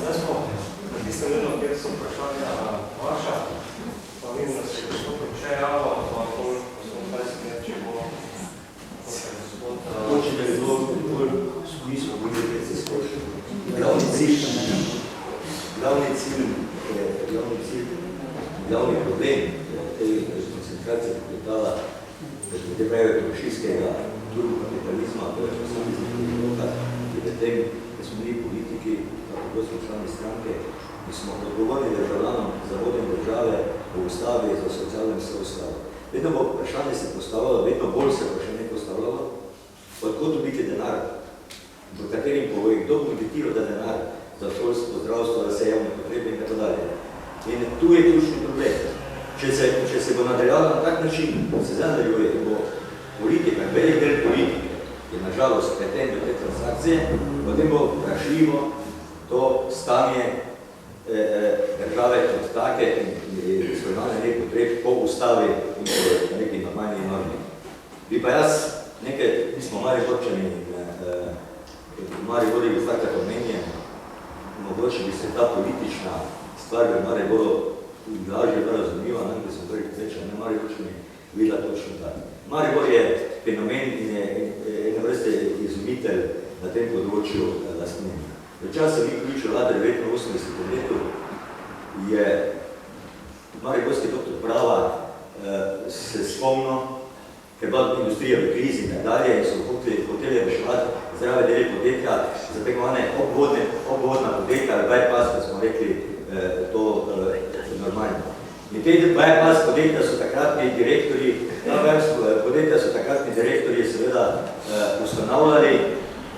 Zdaj smo, na tistem delu, kjer so vprašanja vaša, pa vidim, da se je gospod še java, pa bolj, gospod 20 let, če bo gospod... Hoče, da je bilo bolj smislo, bolj nekaj se skoči. Glavni problem te koncentracije kapitala, te pravi fašistskega turbokapitalizma, to je posameznih bloka, je v tem, da smo mi politiki, tako smo člani stranke, in smo odgovorni državljanom za vodenje države v ustavi za socialnem soustavo. Vedno bo vprašanje se postavljalo, vedno bolj se bo še ne postavljalo, odkot dobiti denar, v katerim povojih, kdo bo dobitiral da denar za šolstvo, zdravstvo, za vse javne potrebe in tako dalje. In tu je ključni problem. Če se bo nadaljalo na tak način, se zdaj nadaljuje, bo politika, velik del politike, je nažalost preten do te transakcije, potem bo vprašljivo to stanje države kot take in izpolnjevanje nekaj potreb po ustavi in po neki normalni normi. Bi pa jaz nekaj, mi smo Mariborčani in Maribor je vsakrat omenjen, mogoče bi se ta politična stvar v Mariboru lažje bila razumljiva, da sem prvi rečen, ne Mariborčani, videla točno tako. Maribor je fenomen in je ena vrste izumitelj na tem področju lastnjenja. V času Nikoliča vlade v 1980 letu je mariborski doktor prava se spomnil, ker bila industrija v krizi in tako dalje in so hoteli reševati zdrave dele podjetja za tekovane obvodna podjetja ali bypass, da smo rekli to normalno. In te bypass podjetja so takratni direktorji seveda ustanavljali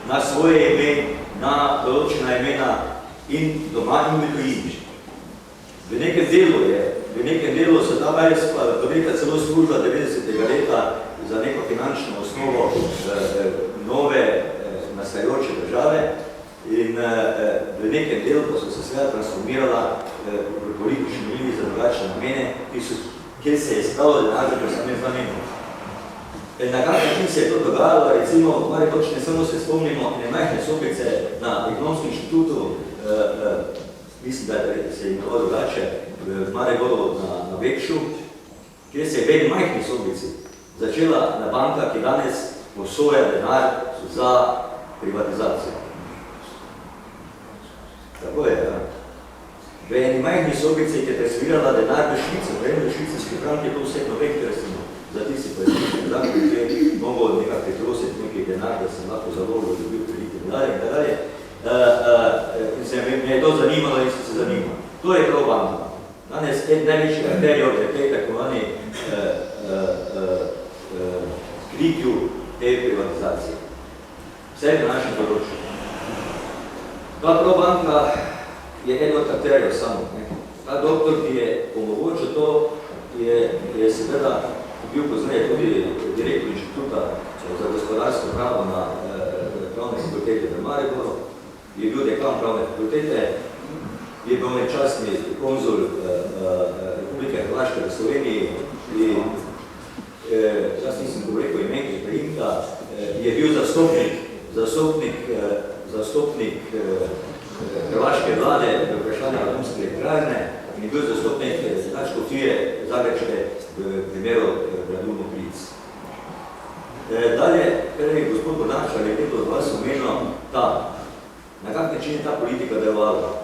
na svoje ime, na določena imena in doma in v tujini. V nekem delu so ta podjetja celo služila 90. leta za neko finančno osnovo nove nastajajoče države in v nekem delu pa so se seveda transformirala v politični liniji za drugačne namene, kjer se je spravilo denar za posamezne namene. Na kak način se je to dogajalo, recimo, Mariborčani samo se spomnimo nemajhne sobice na Ekonomskem inštitutu, mislim, da se je imelo drugače v Mariboru na Vekšu, kjer se je v majhni sobici začela na banka, ki danes posoja denar za privatizacijo. Tako je, ja. V eni majhni sobici, ki je transferirala denar v Švico, v švicarski frank je to vse novek, ker sem za tisti pojedinčni dan, ki je mogel nekaj pritrositi nekaj denar, da sem lahko založil, dobil kredite in tako dalje. In se me je to zanimalo in sem se zanimal. To je prav banka. Danes največji akterjev je tej takovani kritju te privatizacije. Vse je v našem področju. Ta prav banka je eno od akterjev samo. Ta doktor, ki je omogočil to, je seveda bil pozneje tudi direktor inštituta za gospodarsko pravo na pravne fakultete v Mariboru, je bil dekan pravne fakultete, je bil nečastni konzul Republike Hrvaške v Sloveniji in jaz nisem govoril imenki priimka, je bil zastopnik Hrvaške vlade v vprašanju atomske elektrarne in je bil zastopnik škofije Zagrebčeve v primeru gradu Mokrivec. Dalje, kar je gospod Bonač ali nekdo od vas omenil, na kak način je ta politika delovala.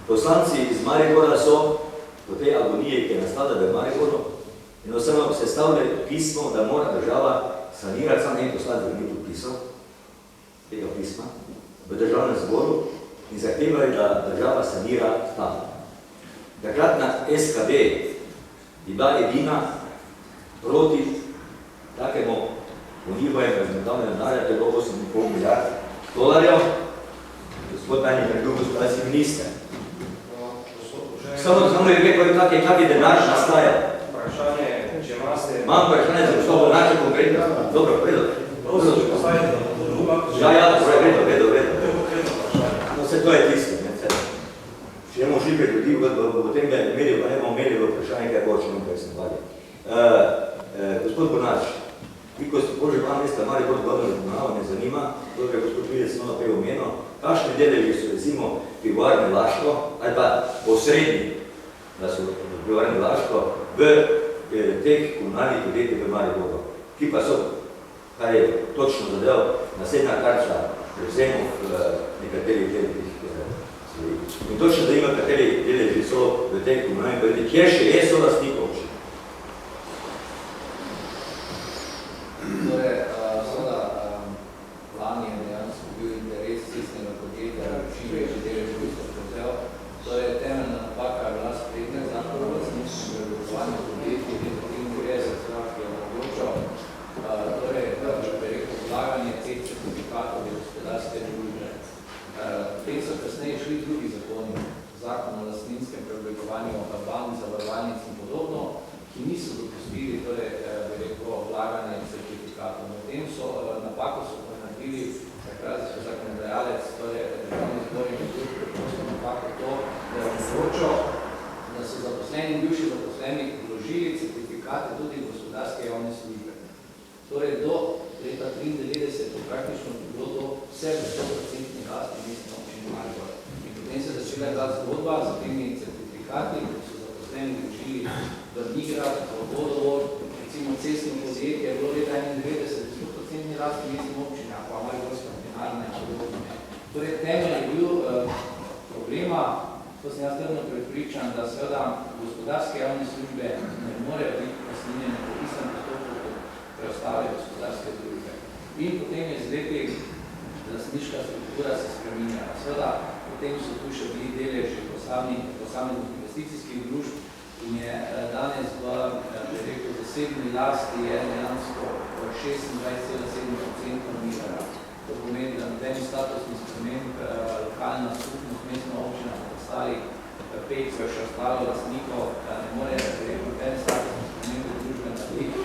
Poslanci iz Maribora so po tej agoniji, ki je nastala v Mariboru, enostavno sestavljali pismo, da mora država sanirati, samo en poslanec ni podpisal tega pisma v državnem zboru in zahtevali, da država sanira tam. Takratna SKD je bila edina proti takemu univojem razmetavnemu denarja, to je bilo 8,5 milijard dolarjev. Gospod Tajnik je bil gospodarski minister. Samo je rekel, kak je denar nastaja. Vprašanje, če imate... Imam vprašanje za gospod Bonača konkretno. Dobro, vredo. Ja, vredo. No, vse to je tisto. Če ne bomo šli pred ljudi, v tem mediju pa ne bomo imeli v vprašanje, kaj bočemo, kaj sem valje. Gospod Bonač, vi, ko ste Bože vam veste, Maribor dobro ne zanima, to je gospod Videc samo naprej omenil, kakšne deleži so recimo pivovarne Laško, ali pa posredni, da so pivovarne Laško v teh komunalnih podjetjih v Mariboru, ki pa so, kar je točno zadev, naslednja karča prevzemov nekaterih delovnih stvari. In točno da ima, kateri deleži so v teh komunalnih podjetjih, kjer še je solastnik občin. Torej, seveda, lani je dejansko bil interes cestnega podjetja, večine že delež prevzel. Torej, temeljna napaka je bila sprednja zakon o lastniškem preoblikovanju podjetij, ki je omogočal, torej, vlaganje teh certifikatov v gospodarske družbe. Tem so kasneje šli drugi zakoni, zakon o lastninskem preoblikovanju bank, zavarovalnic in podobno, ki niso dopustili vlaganje certifikatov. Na tem so napako so naredili takrat zakonodajalec, torej državni zbor in preprosto napako to, da je omogočal, da so zaposleni in bivši zaposleni vložili certifikate tudi v gospodarske javne službe. Torej do leta 1993 praktično bilo to vse v 100% lasti mestne občine Maribor. In potem se začela ta zgodba z temi certifikati, ko so zaposleni vložili v Nigrad, v Vodovod, recimo cestno podjetje je bilo leta 1991 100% lasti mestne občine, pa Mariborska denarna in podobno. Torej temelj je bil problema, to sem jaz trdno prepričan, da seveda gospodarske javne službe ne morejo biti lastninjene po istem postopku kot preostale gospodarske družbe. In potem je z leti lastniška struktura se spreminjala. Seveda, potem so tu še bili deleži posameznih investicijskih družb in je danes v zasebni lasti je dejansko 26,7% Mirara. To pomeni, da nobeni statusni sprememb lokalna skupnost, mestna občina, ostali 5 še ostalo lastnikov, ne more nobeni statusni sprememb družbe narediti.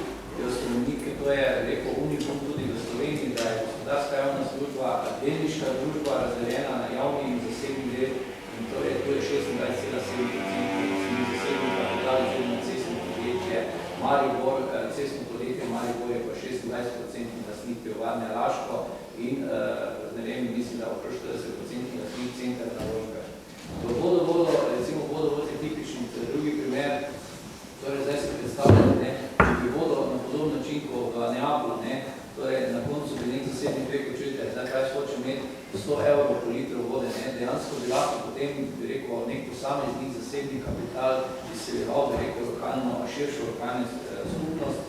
To je rekel unikum tudi v Sloveniji, da je gospodarska javna služba, delniška družba razdeljena na javni in zasebni del in torej to je 26,7% zasebni kapital oziroma cestno podjetje Maribor, cestno podjetje Maribor je pa 26% lastnik pivovarne Laško in ne vem, mislim, da okrog 40% lastnik Center naložbe. V Vodovodu, recimo Vodovod je tipični drugi primer, torej zdaj se predstavljate, če bi vodo na podoben način kot v Neapolu, torej na koncu bi nek zasebni preko čujete, zdaj kaj hoče imeti 100 evrov po litru vode, dejansko bi lahko potem, bi rekel, nek posameznik zasebni kapital izseljeval, bi rekel, lokalno, širšo lokalno skupnost.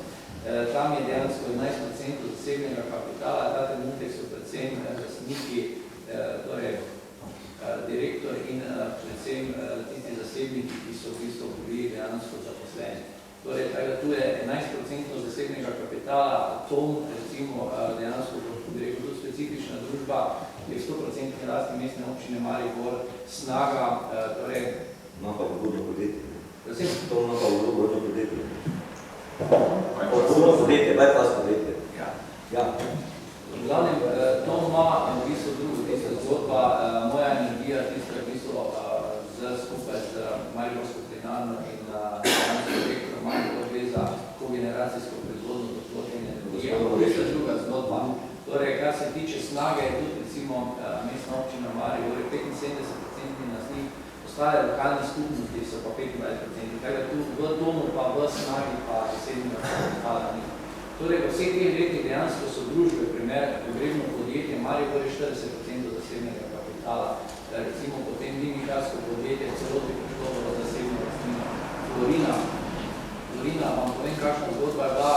Tam je dejansko 11% zasebnega kapitala, ta trenutek so predvsem lastniki, torej direktor in predvsem tisti zasebniki, ki so v bistvu bili dejansko zaposleni. Torej, tu je 11% zasebnega kapitala, Tom, recimo, dejansko, bi rekel, tudi specifična družba, ki je 100% lasti mestne občine Maribor, Snaga, torej... Ima pa vodno podjetje. Prosim? Tom ima pa vodno podjetje. Vodno podjetje, bypass podjetje. Ja. V glavnem, Tom ima v bistvu drugo, tista zgodba, moja energija, tista v bistvu skupaj z Mariborsko plenarno in direktorom Maribor gre za kogeneracijsko proizvodno toplotne energije. Tista druga zgodba. Torej, kar se tiče Snage, je tudi recimo mestna občina Maribor je 75% lastnik, ostale lokalne skupnosti so pa 25%. Tako tu v Tomu pa v Snagi pa zasebnega kapitala ni. Torej, v vseh teh letih dejansko so družbe, primer, pogrebno podjetje, Maribor je 40% zasebnega kapitala, recimo potem dimnikarsko podjetje, celoti prišlo v zasebno lastnino. Florina, vam povem, kakšna zgodba je bila,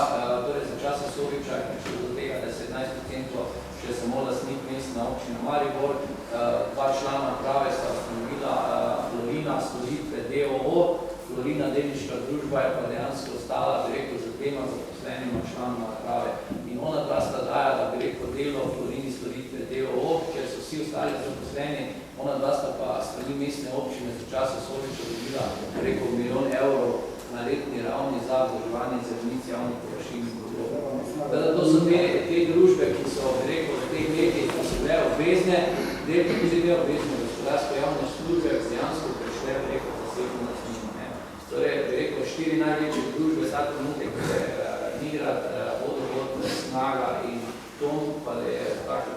torej za časa Soviča je prišlo do tega, da je 17% še samo lastnik mestna občina Maribor, dva člana prave sta ustanovila Florina storitve DOO, Florina delniška družba je pa dejansko ostala, bi rekel, za dvema zaposlenima članoma prave. In ona dva sta dajala, bi rekel, delo Florini storitve DOO, ker so vsi ostali zaposleni, ona dva sta pa strani mestne občine za časa Soviča dobila, bi rekel, 1 milijon evrov na letni ravni za vzdrževanje zemljic javnih površin in podobno. To so te družbe, ki so, bi rekel, v teh letih, ki so bile obvezne, del tudi ne obvezne gospodarsko javne službe, dejansko prišle, bi rekel, zasebno lastnino. Torej, bi rekel, 4 največje družbe, ta trenutek, Nigrad, Vodovod, Snaga in Tom, pa da je tako